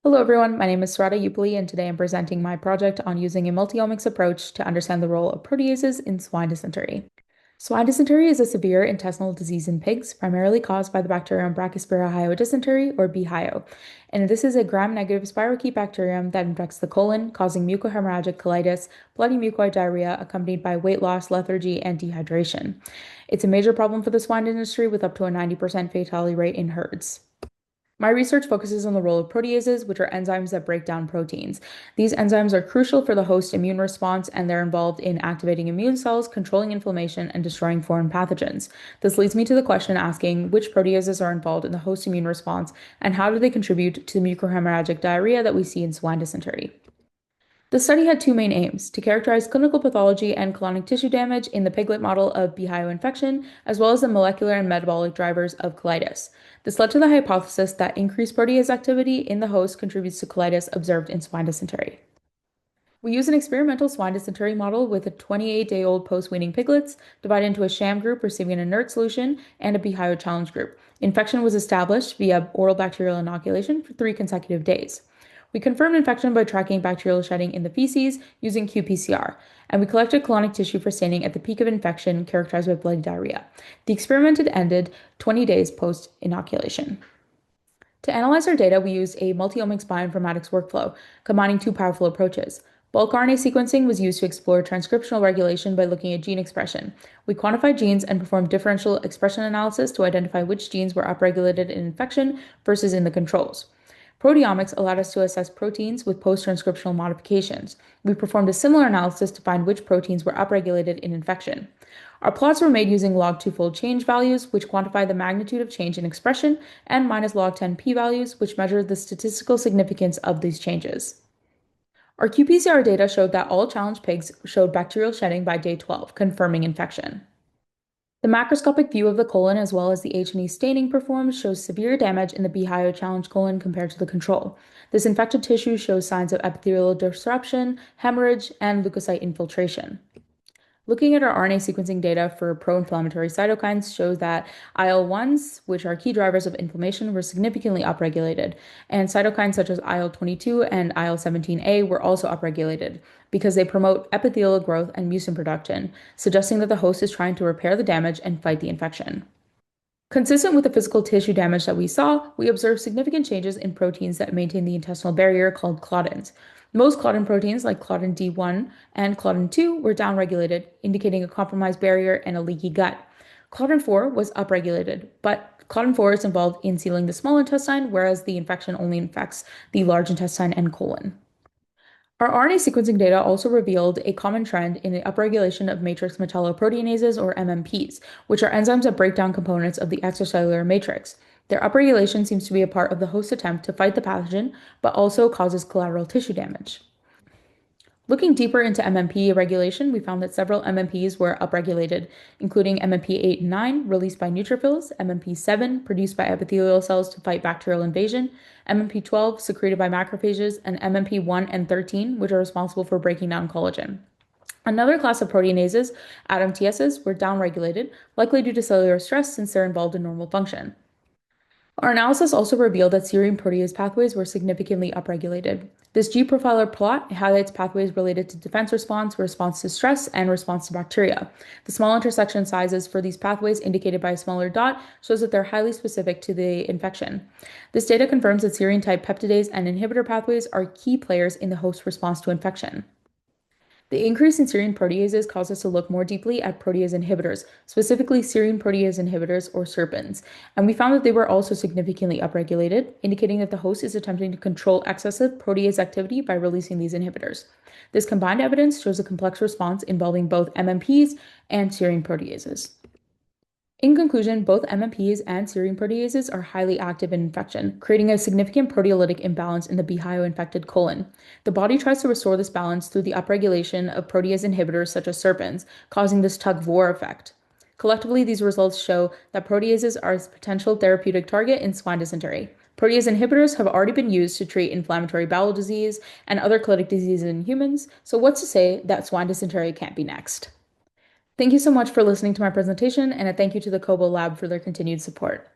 Hello everyone, my name is Sraddha Uppili, and today I'm presenting my project on using a multi-omics approach to understand the role of proteases in swine dysentery. Swine dysentery is a severe intestinal disease in pigs, primarily caused by the bacterium Brachyspira hyodysentery, or B-hyo. And this is a gram-negative spirochete bacterium that infects the colon, causing mucohemorrhagic colitis, bloody mucoid diarrhea, accompanied by weight loss, lethargy, and dehydration. It's a major problem for the swine industry with up to a 90% fatality rate in herds. My research focuses on the role of proteases, which are enzymes that break down proteins. These enzymes are crucial for the host immune response, and they're involved in activating immune cells, controlling inflammation, and destroying foreign pathogens. This leads me to the question asking which proteases are involved in the host immune response, and how do they contribute to the mucohemorrhagic diarrhea that we see in swine dysentery? The study had two main aims: to characterize clinical pathology and colonic tissue damage in the piglet model of BHIO infection, as well as the molecular and metabolic drivers of colitis. This led to the hypothesis that increased protease activity in the host contributes to colitis observed in swine dysentery. We use an experimental swine dysentery model with a 28-day-old post-weaning piglets, divided into a sham group receiving an inert solution and a BHIO challenge group. Infection was established via oral bacterial inoculation for 3 consecutive days. We confirmed infection by tracking bacterial shedding in the feces using qPCR, and we collected colonic tissue for staining at the peak of infection, characterized by bloody diarrhea. The experiment had ended 20 days post inoculation. To analyze our data, we used a multi-omics bioinformatics workflow, combining two powerful approaches. Bulk RNA sequencing was used to explore transcriptional regulation by looking at gene expression. We quantified genes and performed differential expression analysis to identify which genes were upregulated in infection versus in the controls. Proteomics allowed us to assess proteins with post-transcriptional modifications. We performed a similar analysis to find which proteins were upregulated in infection. Our plots were made using log two-fold change values, which quantify the magnitude of change in expression, and minus log 10 p-values, which measure the statistical significance of these changes. Our qPCR data showed that all challenged pigs showed bacterial shedding by day 12, confirming infection. The macroscopic view of the colon, as well as the H&E staining performed, shows severe damage in the BHIO challenge colon compared to the control. This infected tissue shows signs of epithelial disruption, hemorrhage, and leukocyte infiltration. Looking at our RNA sequencing data for pro-inflammatory cytokines shows that IL-1s, which are key drivers of inflammation, were significantly upregulated, and cytokines such as IL-22 and IL-17A were also upregulated because they promote epithelial growth and mucin production, suggesting that the host is trying to repair the damage and fight the infection. Consistent with the physical tissue damage that we saw, we observed significant changes in proteins that maintain the intestinal barrier called claudins. Most claudin proteins, like claudin D1 and claudin 2, were downregulated, indicating a compromised barrier and a leaky gut. Claudin 4 was upregulated, but claudin 4 is involved in sealing the small intestine, whereas the infection only infects the large intestine and colon. Our RNA sequencing data also revealed a common trend in the upregulation of matrix metalloproteinases, or MMPs, which are enzymes that break down components of the extracellular matrix. Their upregulation seems to be a part of the host's attempt to fight the pathogen, but also causes collateral tissue damage. Looking deeper into MMP regulation, we found that several MMPs were upregulated, including MMP 8 and 9, released by neutrophils, MMP 7, produced by epithelial cells to fight bacterial invasion, MMP 12, secreted by macrophages, and MMP 1 and 13, which are responsible for breaking down collagen. Another class of proteinases, ADAMTSs, were downregulated, likely due to cellular stress since they're involved in normal function. Our analysis also revealed that serine protease pathways were significantly upregulated. This G-profiler plot highlights pathways related to defense response to stress, and response to bacteria. The small intersection sizes for these pathways, indicated by a smaller dot, shows that they're highly specific to the infection. This data confirms that serine-type peptidase and inhibitor pathways are key players in the host response to infection. The increase in serine proteases caused us to look more deeply at protease inhibitors, specifically serine protease inhibitors, or SERPINs, and we found that they were also significantly upregulated, indicating that the host is attempting to control excessive protease activity by releasing these inhibitors. This combined evidence shows a complex response involving both MMPs and serine proteases. In conclusion, both MMPs and serine proteases are highly active in infection, creating a significant proteolytic imbalance in the BHIO-infected colon. The body tries to restore this balance through the upregulation of protease inhibitors such as SERPINs, causing this tug-of-war effect. Collectively, these results show that proteases are a potential therapeutic target in swine dysentery. Protease inhibitors have already been used to treat inflammatory bowel disease and other colitic diseases in humans, so what's to say that swine dysentery can't be next? Thank you so much for listening to my presentation, and a thank you to the Kobo Lab for their continued support.